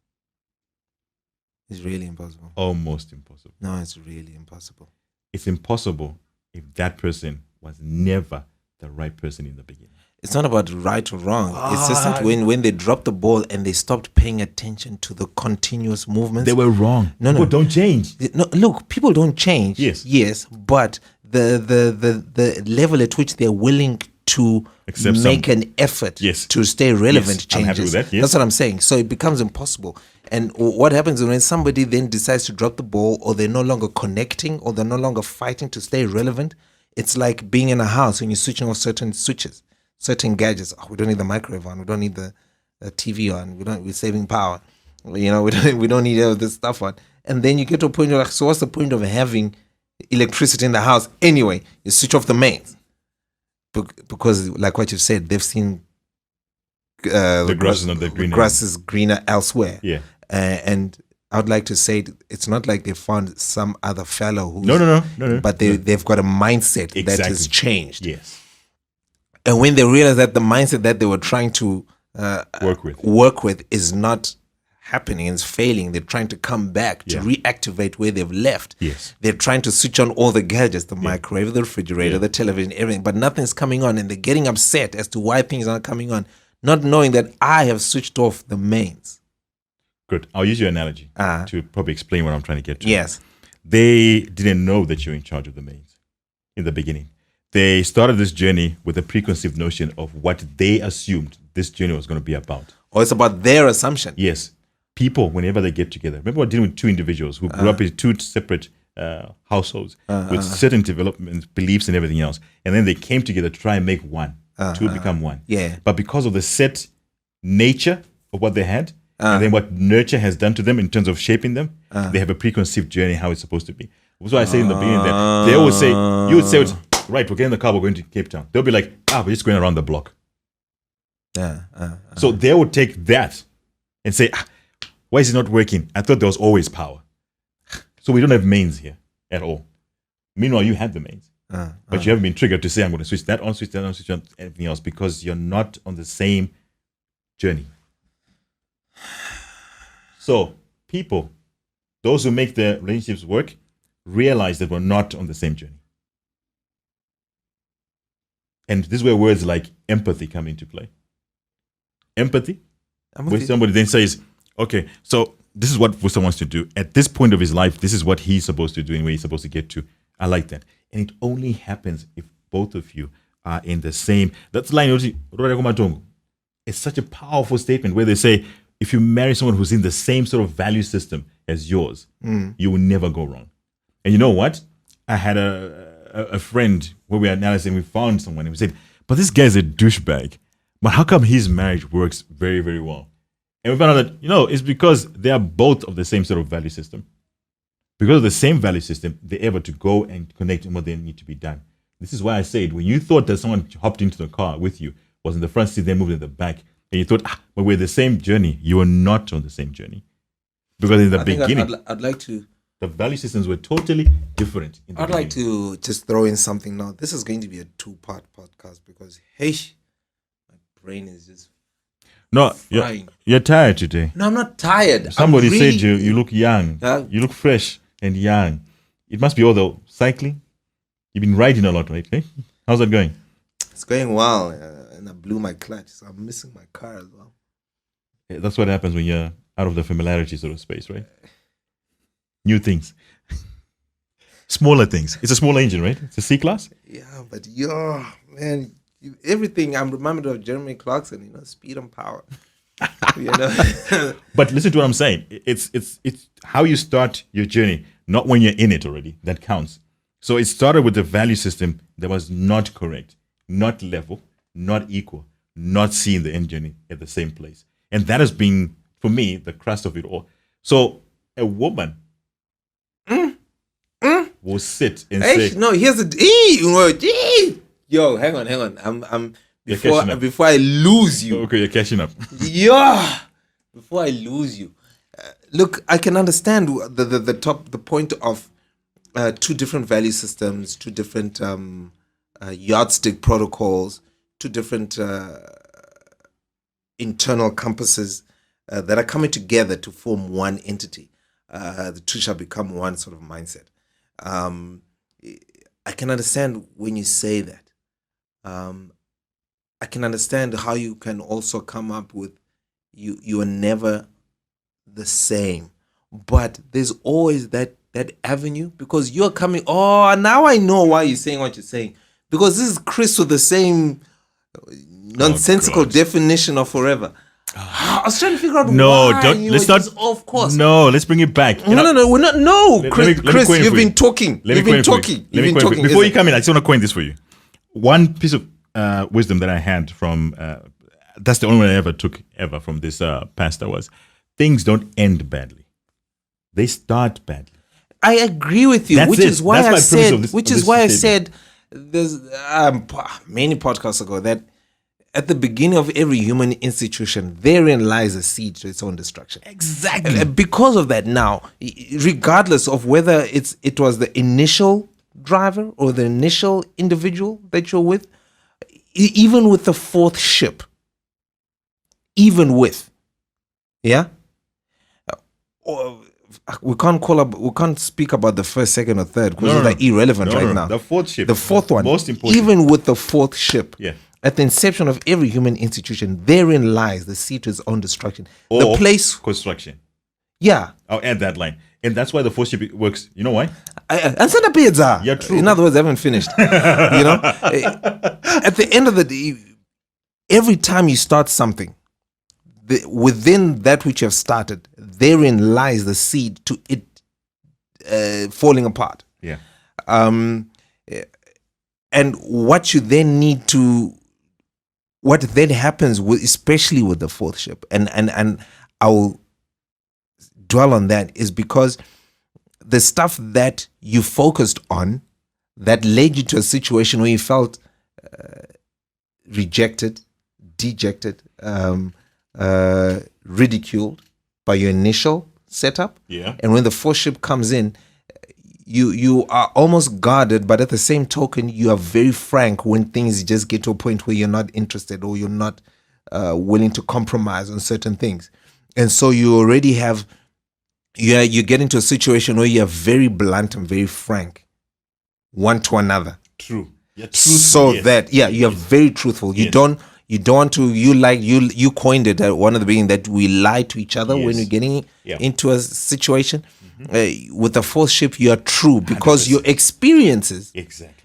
It's really impossible. Almost impossible. No, it's really impossible. It's impossible if that person was never the right person in the beginning. It's not about right or wrong. It's just that when they dropped the ball and they stopped paying attention to the continuous movements. They were wrong. People don't change. No, look, people don't change. Yes, but the level at which they're willing to make an effort to stay relevant changes. I'm happy with that. Yes. That's what I'm saying. So it becomes impossible. And what happens when somebody then decides to drop the ball, or they're no longer connecting, or they're no longer fighting to stay relevant? It's like being in a house when you're switching off certain switches. Certain gadgets. We don't need the microwave on. We don't need the TV on. We're saving power. We don't need all this stuff on. And then you get to a point where, like, so what's the point of having electricity in the house anyway? You switch off the mains because, like what you've said, they've seen the grass is not that greener. Grass is greener elsewhere. Yeah. And I would like to say it's not like they found some other fellow who's No. but they've got a mindset that Exactly. has changed. Yes. And when they realize that the mindset that they were trying to Work with. is not happening and is failing, they're trying to come back to reactivate where they've left. Yes. They're trying to switch on all the gadgets, the microwave, the refrigerator, the television, everything, but nothing's coming on, and they're getting upset as to why things aren't coming on, not knowing that I have switched off the mains. Good. I'll use your analogy to probably explain what I'm trying to get to. Yes. They didn't know that you're in charge of the mains in the beginning. They started this journey with a preconceived notion of what they assumed this journey was going to be about. Or it's about their assumption. Yes. People, whenever they get together, remember we're dealing with two individuals who grew up in two separate households with certain development, beliefs and everything else. And then they came together to try and make one, to become one. Yeah. But because of the set nature of what they had, and then what nurture has done to them in terms of shaping them, they have a preconceived journey how it's supposed to be. That's why I say in the beginning that they always say, you would say, right, we're getting in the car, we're going to Cape Town. They'll be like, we're just going around the block. So they would take that and say, why is it not working? I thought there was always power. So we don't have mains here at all. Meanwhile, you had the mains. But you haven't been triggered to say, I'm going to switch that on, switch that on, switch on, everything else, because you're not on the same journey. So people, those who make their relationships work, realize that we're not on the same journey. And this is where words like empathy come into play. Empathy, where somebody then says, okay, so this is what Vusa wants to do. At this point of his life, this is what he's supposed to do and where he's supposed to get to. I like that. And it only happens if both of you are in the same. That's line. It's such a powerful statement where they say, if you marry someone who's in the same sort of value system as yours, you will never go wrong. And you know what? I had a friend where we were analyzing, we found someone and we said, but this guy's a douchebag. But how come his marriage works very, very well? And we found out that, it's because they are both of the same sort of value system. Because of the same value system, they're able to go and connect on what they need to be done. This is why I said, when you thought that someone hopped into the car with you, was in the front seat, they moved in the back, and you thought, but we're the same journey. You are not on the same journey. Because in the beginning, I'd like to... the value systems were totally different. I'd like to just throw in something now. This is going to be a 2-part podcast because, hey, my brain is just frying. You're tired today. No, I'm not tired. Somebody said you look young. You look fresh and young. It must be all the cycling. You've been riding a lot lately. How's that going? It's going well. And I blew my clutch, so I'm missing my car as well. Yeah, that's what happens when you're out of the familiarity sort of space, right? New things. Smaller things. It's a smaller engine, right? It's a C-class? Yeah, but man, everything. I'm reminded of Jeremy Clarkson, speed and power. But listen to what I'm saying. It's how you start your journey, not when you're in it already. That counts. So it started with a value system that was not correct, not level, not equal, not seeing the end journey at the same place. And that has been, for me, the crust of it all. So a woman will sit and say, "No, here's the yo, hang on. I'm before I lose you. Okay, you're catching up. Yeah, before I lose you. Look, I can understand the point of two different value systems, two different yardstick protocols, two different internal compasses that are coming together to form one entity. The two shall become one sort of mindset. I can understand when you say that. I can understand how you can also come up with you are never the same, but there's always that avenue because you're coming. Oh, now I know why you're saying what you're saying, because this is Chris with the same nonsensical definition of forever. I was trying to figure out why let's not off course. No, let's bring it back. No, we're not. No, Chris, you've been talking. You've been talking. Before you come in, I just want to coin this for you. One piece of wisdom that I had from that's the only one I ever took from this pastor was things don't end badly; they start badly. I agree with you, which is why I said there's many podcasts ago that at the beginning of every human institution, therein lies a seed to its own destruction. Exactly. And because of that, now, regardless of whether it was the initial driver or the initial individual that you're with, even with the fourth ship, we can't speak about the first, second, or third because they're irrelevant right now. The fourth ship, the fourth one, most important. Even with the fourth ship, yeah. At the inception of every human institution, therein lies the seed to its own destruction. Or the place, construction. Yeah, I'll add that line, and that's why the fourth ship works. You know why? And send a pizza. Yeah, true. In other words, I haven't finished. At the end of the day, every time you start something, within that which you have started, therein lies the seed to it falling apart. Yeah. And what you then need to, what then happens, especially with the fourth ship, and I will dwell on that, is because the stuff that you focused on that led you to a situation where you felt rejected, dejected, ridiculed by your initial setup. Yeah. And when the fourth ship comes in, you are almost guarded, but at the same token, you are very frank when things just get to a point where you're not interested or you're not willing to compromise on certain things. And so you already have, you get into a situation where you're very blunt and very frank one to another. True. Yeah, so yes. That, you are very truthful. You don't want to, you coined it at one of the beginning that we lie to each other when we're getting into a situation. With the fourth ship, you are true because 100%. Your experiences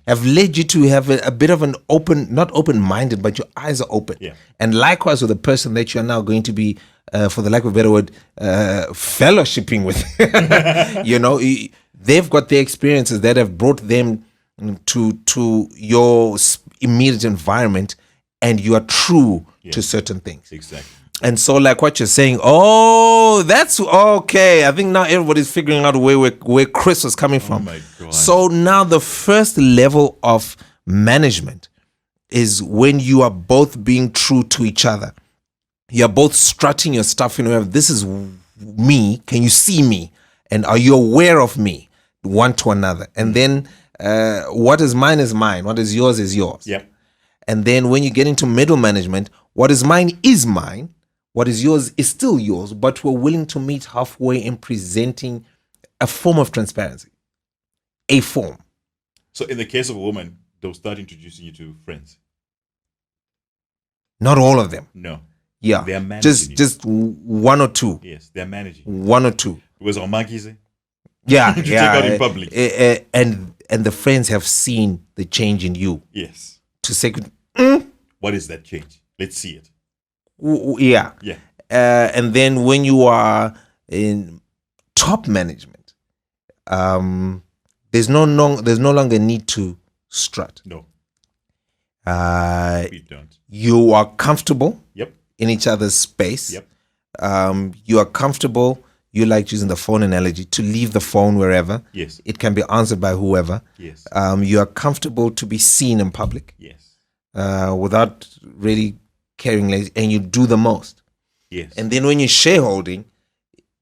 have led you to have a bit of an open, not open-minded, but your eyes are open. Yeah. And likewise with the person that you're now going to be, for the lack of a better word, fellowshipping with. They've got their experiences that have brought them to your immediate environment, and you are true to certain things. Exactly. And so, like what you're saying, that's okay. I think now everybody's figuring out where Chris was coming from. Oh my God. So now the first level of management is when you are both being true to each other. You're both strutting your stuff in a way of, this is me. Can you see me? And are you aware of me? One to another. And then what is mine is mine. What is yours is yours. Yep. And then when you get into middle management, what is mine is mine. What is yours is still yours, but we're willing to meet halfway in presenting a form of transparency. A form. So in the case of a woman, they'll start introducing you to friends. Not all of them. No. Yeah. They're managing just one or two. Yes, they're managing. One or two. It was on Makize. Yeah. Take out in public. And the friends have seen the change in you. Yes. To say, what is that change? Let's see it. Yeah. Yeah. And then when you are in top management, there's no longer need to strut. No. We don't. You are comfortable. Yep. In each other's space. Yep. You are comfortable. You like using the phone analogy to leave the phone wherever. Yes. It can be answered by whoever. Yes. You are comfortable to be seen in public. Yes. Without really caring, and you do the most. Yes. And then when you're shareholding,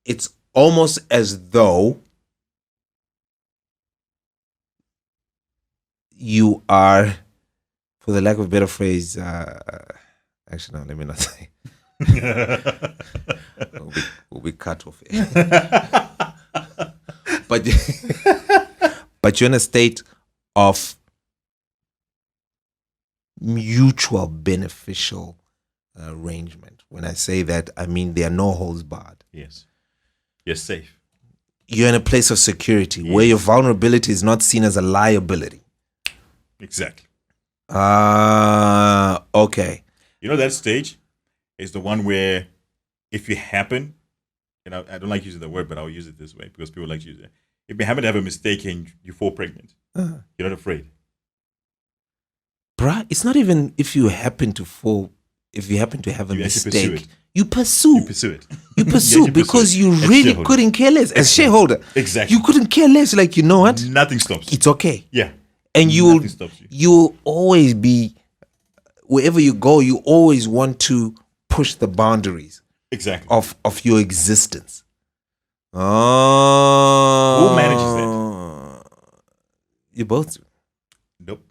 it's almost as though you are, for the lack of a better phrase, actually, no, let me not say. we'll be cut off. But you're in a state of mutual beneficial arrangement. When I say that, I mean there are no holds barred. Yes. You're safe. You're in a place of security where your vulnerability is not seen as a liability. Exactly. Okay. You know, that stage is the one where if you happen, and I don't like using the word, but I'll use it this way because people like to use it. If you happen to have a mistake and you fall pregnant, you're not afraid. Bruh, it's not even if you happen to fall, if you happen to have a mistake. You pursue it. You pursue because you really couldn't care less. As shareholder. Exactly. You couldn't care less. Like, you know what? Nothing stops you. It's okay. Yeah. And you'll always be wherever you go, you always want to push the boundaries Exactly. of your existence. Oh, Who manages that? You both. Nope.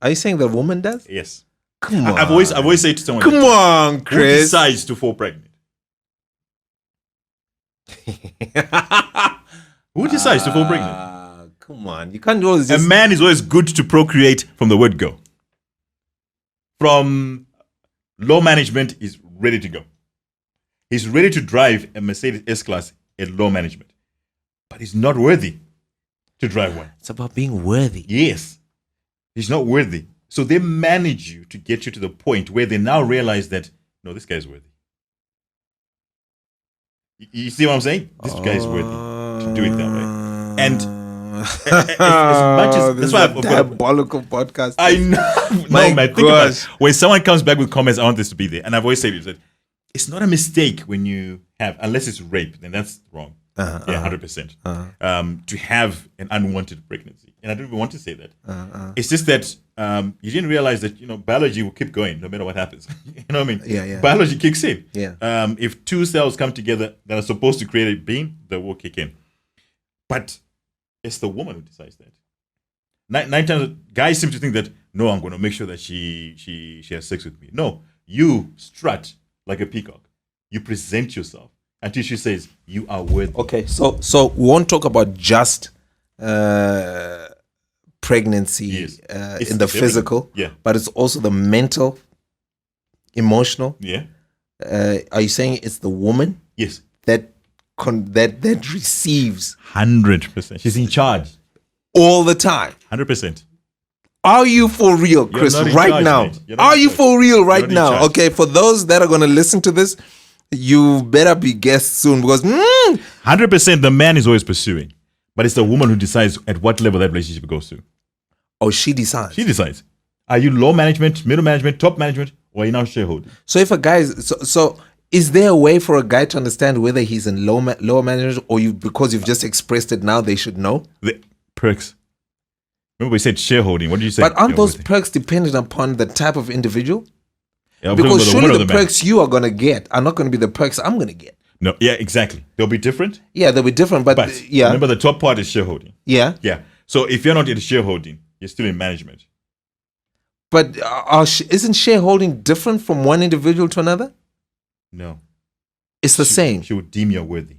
Are you saying the woman does? Yes. Come on. I've always said to someone, Come on, who Chris. decides to fall pregnant? Who decides to fall pregnant? Come on. You can't always A just... man is always good to procreate from the word go. From low management, he's ready to go. He's ready to drive a Mercedes S-Class at low management. But he's not worthy to drive one. It's about being worthy. Yes. He's not worthy. So they manage you to get you to the point where they now realize that, no, this guy's worthy. You see what I'm saying? This guy is worthy to do it that way. And as much as this that's why is a diabolical podcast. I know. My No, man, think about it. gosh. When someone comes back with comments, I want this to be there. And I've always said that it's not a mistake when you have, unless it's rape, then that's wrong. 100%. To have an unwanted pregnancy. And I don't even want to say that. It's just that you didn't realize that, biology will keep going no matter what happens. You know what I mean? Yeah. Biology kicks in. Yeah. If two cells come together that are supposed to create a being, they will kick in. But it's the woman who decides that. Nine times, guys seem to think that, no, I'm going to make sure that she has sex with me. No, you strut like a peacock. You present yourself until she says you are worthy. Okay, so we won't talk about just pregnancy Yes. in the It's physical, yeah. but it's also the mental, emotional. Yeah. Are you saying it's the woman Yes. that receives 100%. She's in charge. all the time? 100%. Are you for real, Chris? not in Right charge, now? mate. You're not Are in you charge. for real right not in now? charge. Okay, for those that are going to listen to this, you better be guests soon because 100% the man is always pursuing. But it's the woman who decides at what level that relationship goes to. she decides. She decides. Are you low management, middle management, top management, or are you now shareholding? So if a guy is so is there a way for a guy to understand whether he's in lower management or because you've just expressed it now they should know? The perks. Remember we said shareholding. What did you say? But aren't those worthy. perks dependent upon the type of individual? Yeah, I'm Because talking about surely woman or the man. perks you are going to get are not going to be the perks I'm going to get. No, yeah, exactly. They'll be different. Yeah, they'll be different, but, But yeah. remember the top part is shareholding. Yeah. Yeah. So if you're not in shareholding, you're still in management. But isn't shareholding different from one individual to another? No. It's the same. She would deem you worthy.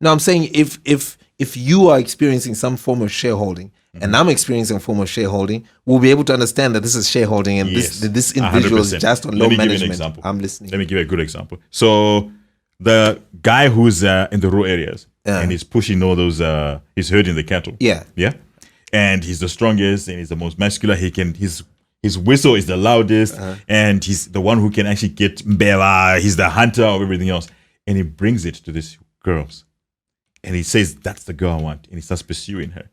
No, I'm saying if you are experiencing some form of shareholding and I'm experiencing a form of shareholding, we'll be able to understand that this is shareholding and Yes, this individual is 100%. just on Let low me give you an management. example. I'm listening. Let me give you a good example. So the guy who's in the rural areas and he's pushing all those, he's herding the cattle. Yeah. Yeah. And he's the strongest and he's the most muscular. His whistle is the loudest and he's the one who can actually get mbela. He's the hunter of everything else. And he brings it to these girls. And he says, that's the girl I want. And he starts pursuing her.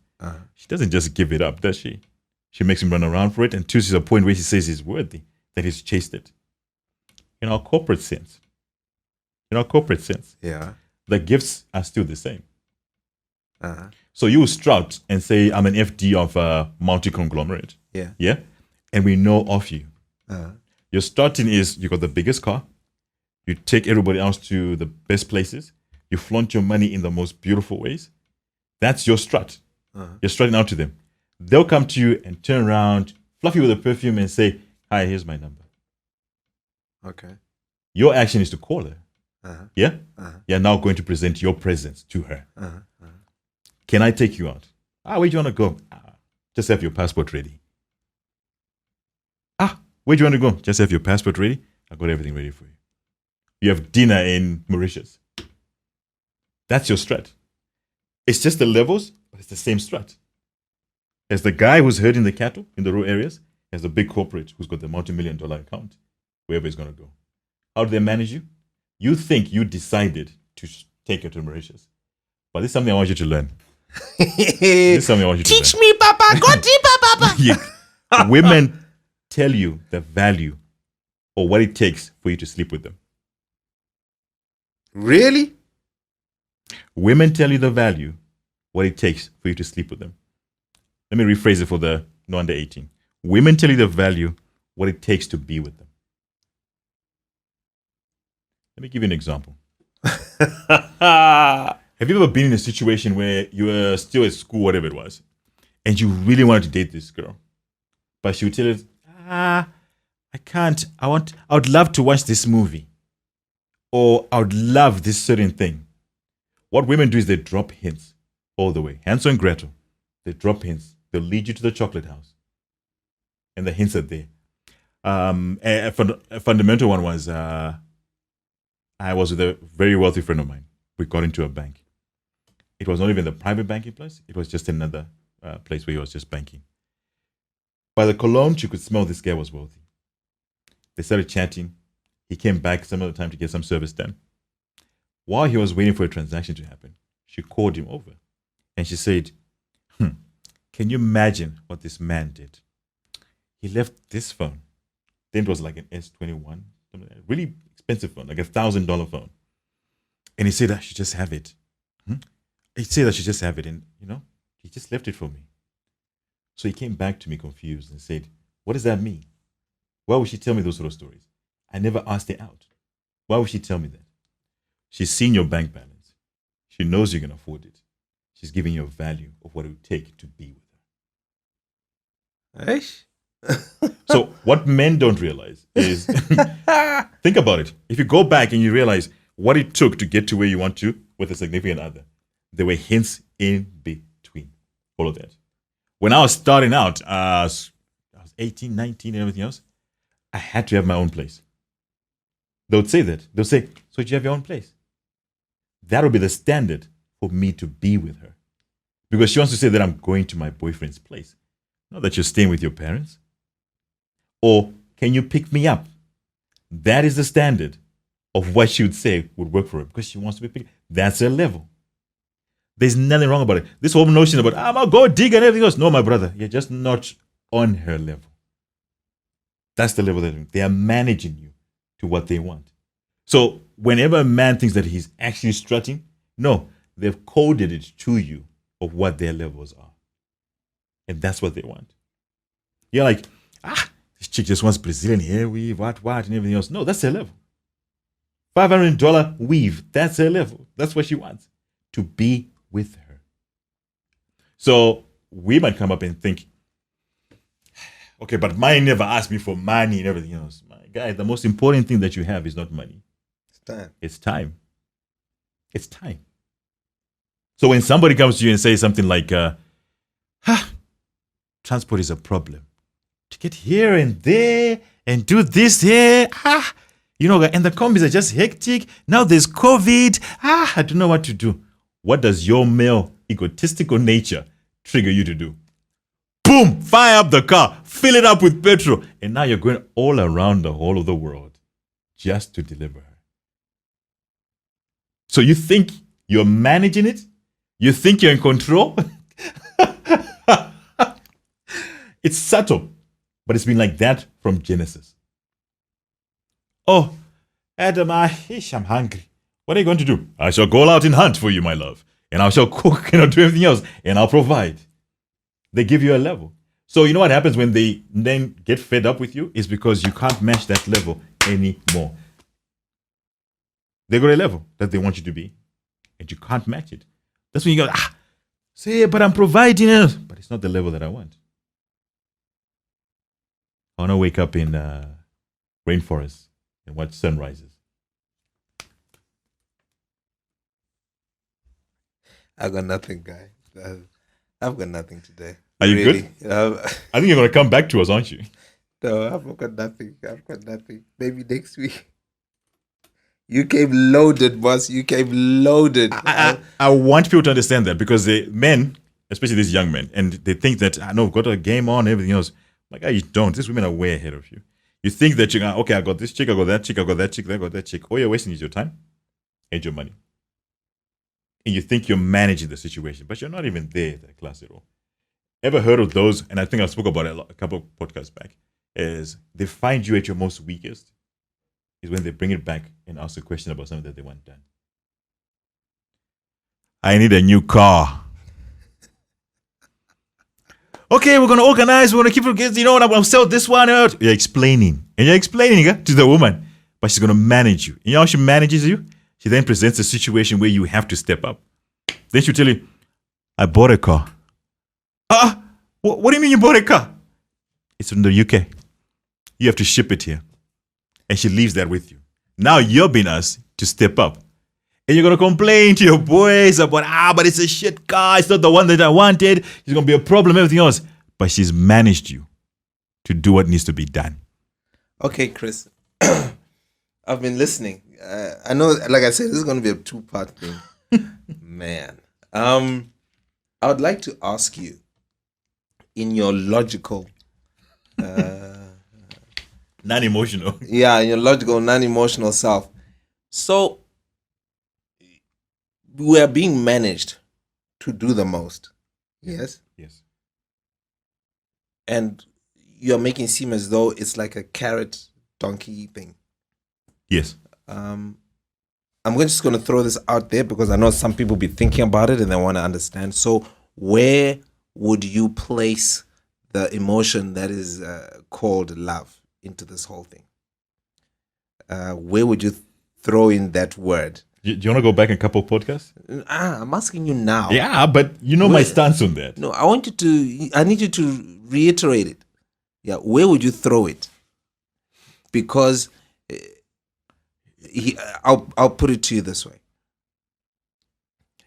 She doesn't just give it up, does she? She makes him run around for it until she's a point where she says he's worthy, that he's chased it. In our corporate sense, Yeah. the gifts are still the same. So you strut and say, I'm an FD of a multi-conglomerate. Yeah. Yeah? And we know of you. Your starting is you got the biggest car. You take everybody else to the best places. You flaunt your money in the most beautiful ways. That's your strut. You're strutting out to them. They'll come to you and turn around, fluff you with a perfume and say, hi, here's my number. Okay. Your action is to call her. Yeah? You're now going to present your presence to her. Can I take you out? Where do you want to go? Just have your passport ready. Where do you want to go? Just have your passport ready. I got everything ready for you. You have dinner in Mauritius. That's your strat. It's just the levels, but it's the same strat. There's the guy who's herding the cattle in the rural areas. There's the big corporate who's got the multi-million-dollar account, wherever he's going to go. How do they manage you? You think you decided to take her to Mauritius. But this is something I want you to learn. This is something I want you to Teach learn. me, Papa. Go deeper, Papa. Yeah. Women tell you the value or what it takes for you to sleep with them. Really? Women tell you the value, what it takes for you to sleep with them. Let me rephrase it for the no under 18. Women tell you the value, what it takes to be with them. Let me give you an example. Have you ever been in a situation where you were still at school, whatever it was, and you really wanted to date this girl, but she would tell you, I can't. I would love to watch this movie, or I would love this certain thing. What women do is they drop hints all the way. Hansel and Gretel, they drop hints. They'll lead you to the chocolate house, and the hints are there. A fundamental one was I was with a very wealthy friend of mine. We got into a bank. It was not even the private banking place. It was just another place where he was just banking. By the cologne, you could smell this guy was wealthy. They started chatting. He came back some other time to get some service done. While he was waiting for a transaction to happen, she called him over. And she said, can you imagine what this man did? He left this phone. Then it was like an S21, really expensive phone, like $1,000 phone. And he said, I should just have it. He said I should just have it. And, he just left it for me. So he came back to me confused and said, what does that mean? Why would she tell me those sort of stories? I never asked her out. Why would she tell me that? She's seen your bank balance. She knows you can afford it. She's giving you a value of what it would take to be with her. So what men don't realize is, think about it. If you go back and you realize what it took to get to where you want to with a significant other, there were hints in between all of that. When I was starting out, I was 18, 19 and everything else, I had to have my own place. They would say that. They'll say, so do you have your own place? That would be the standard for me to be with her. Because she wants to say that I'm going to my boyfriend's place. Not that you're staying with your parents. Or, can you pick me up? That is the standard of what she would say would work for her. Because she wants to be picked. That's her level. There's nothing wrong about it. This whole notion about, I'm a gold digger and everything else. No, my brother, you're just not on her level. That's the level that they are managing you to what they want. So whenever a man thinks that he's actually strutting, no, they've coded it to you of what their levels are. And that's what they want. You're like, this chick just wants Brazilian hair weave, what, and everything else. No, that's her level. $500 weave, that's her level. That's what she wants, to be with her. So we might come up and think, okay, but mine never asked me for money and everything else. My guy, the most important thing that you have is not money. It's time. It's time. It's time. So when somebody comes to you and says something like, transport is a problem. To get here and there and do this here, and the combis are just hectic. Now there's COVID. I don't know what to do. What does your male egotistical nature trigger you to do? Boom! Fire up the car, fill it up with petrol, and now you're going all around the whole of the world just to deliver her. So you think you're managing it? You think you're in control? It's subtle, but it's been like that from Genesis. Oh, Adam, I'm hungry. What are you going to do? I shall go out and hunt for you, my love. And I shall cook and I'll do everything else. And I'll provide. They give you a level. So you know what happens when they then get fed up with you? Is because you can't match that level anymore. They got a level that they want you to be. And you can't match it. That's when you go, say, but I'm providing it. But it's not the level that I want. I want to wake up in rainforest and watch sunrises. I got nothing, guy. I've got nothing today. Are you good? I think you're going to come back to us, aren't you? No, I've got nothing. Maybe next week. You came loaded, boss. You came loaded. I want people to understand that because the men, especially these young men, and they think that, I know, I've got a game on, everything else. Like, you don't. These women are way ahead of you. You think that you're okay, I got this chick, I got that chick, I got that chick, I got that chick. All you're wasting is your time and your money. And you think you're managing the situation, but you're not even there at that class at all. Ever heard of those? And I think I spoke about it a couple of podcasts back. Is they find you at your most weakest is when they bring it back and ask a question about something that they want done. I need a new car. Okay, we're going to organize. We're going to keep it. You know what? I'll sell this one out. You're explaining. And you're explaining to the woman. But but she's going to manage you. You know how she manages you? She then presents a situation where you have to step up. Then she'll tell you, I bought a car. What do you mean you bought a car? It's from the UK. You have to ship it here. And she leaves that with you. Now you're being asked to step up. And you're going to complain to your boys about, but it's a shit car. It's not the one that I wanted. It's going to be a problem, everything else. But she's managed you to do what needs to be done. Okay, Chris. I've been listening. I know, like I said, this is going to be a 2-part thing. Man. I would like to ask you, in your logical... non-emotional. Yeah, in your logical, non-emotional self. So, we are being managed to do the most. Yes? Yes. And you're making it seem as though it's like a carrot donkey thing. Yes. I'm just going to throw this out there because I know some people be thinking about it and they want to understand. So where would you place the emotion that is called love into this whole thing? Where would you throw in that word? Do you want to go back a couple of podcasts? I'm asking you now. Yeah, but you know my stance on that. No, I need you to reiterate it. Yeah, where would you throw it? Because I'll put it to you this way.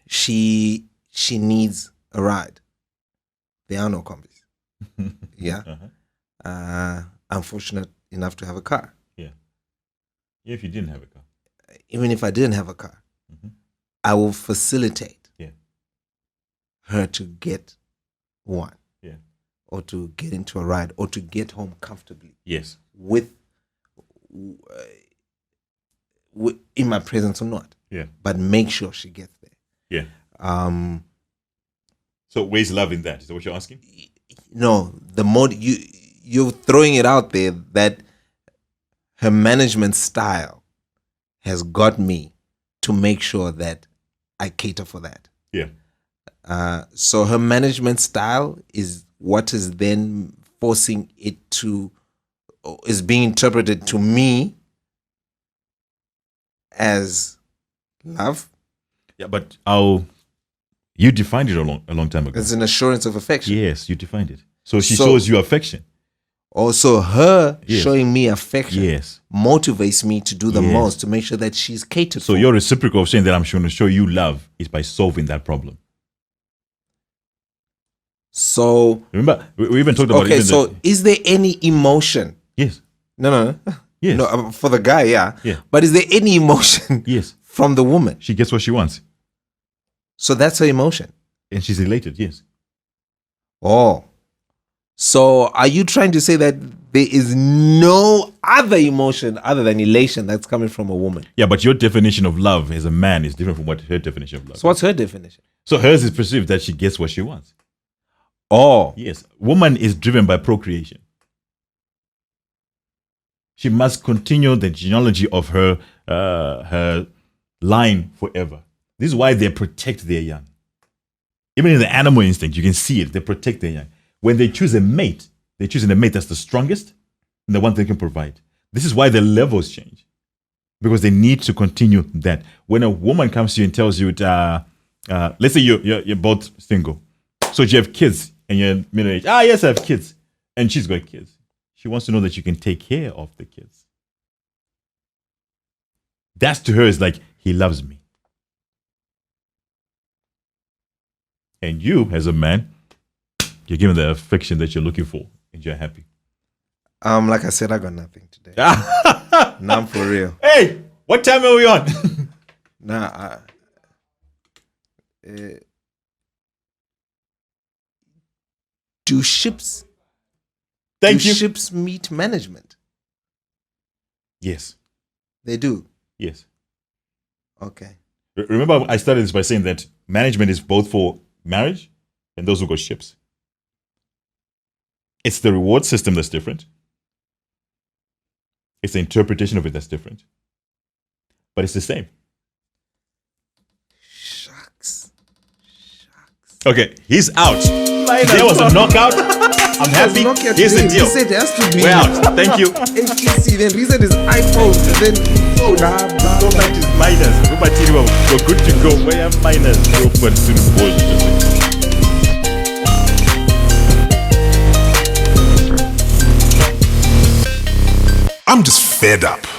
She needs a ride. There are no combis. Yeah. I'm fortunate enough to have a car. Yeah. If you didn't have a car. Even if I didn't have a car, I will facilitate her to get one. Yeah. Or to get into a ride or to get home comfortably. Yes. With in my presence or not. Yeah. But make sure she gets there. Yeah. So where's love in that? Is that what you're asking? No, the more you're throwing it out there that her management style has got me to make sure that I cater for that. Yeah. So her management style is what is then forcing it is being interpreted to me as love. Yeah, but you defined it a long time ago. It's an assurance of affection. Yes, you defined it. So she shows you affection. Also, her showing me affection motivates me to do the most to make sure that she's catered for. So your reciprocal of saying that I'm going to show you love is by solving that problem. So remember, we even talked about. Okay, so is there any emotion? Yes. No. Yes. No, for the guy, yeah. Yeah. But is there any emotion? Yes. From the woman? She gets what she wants. So that's her emotion. And she's elated. Yes. Oh. So are you trying to say that there is no other emotion other than elation that's coming from a woman? Yeah, but your definition of love as a man is different from what her definition of love is. So what's her definition? So hers is perceived that she gets what she wants. Oh. Yes. Woman is driven by procreation. She must continue the genealogy of her line forever. This is why they protect their young. Even in the animal instinct, you can see it. They protect their young. When they choose a mate, they're choosing a mate that's the strongest and the one they can provide. This is why the levels change. Because they need to continue that. When a woman comes to you and tells you, let's say you're both single. So you have kids and you're middle age. Yes, I have kids. And she's got kids. She wants to know that you can take care of the kids. That's to her is like, he loves me. And you, as a man, you're given the affection that you're looking for, and you're happy. Like I said, I got nothing today. Nah, I'm for real. Hey, what time are we on? Do ships meet management? Yes. They do? Yes. Okay. Remember, I started this by saying that management is both for marriage and those who got ships. It's the reward system that's different. It's the interpretation of it that's different. But it's the same. Shucks. Okay, he's out. There was a knockout. I'm happy. Nokia Here's the today. deal. He said it has to be We're out. Thank you. HTC. Then reason is iPhone. Then Go back to miners. Go back to we're good to go. Where are miners? Go for the bullshit. I'm just fed up.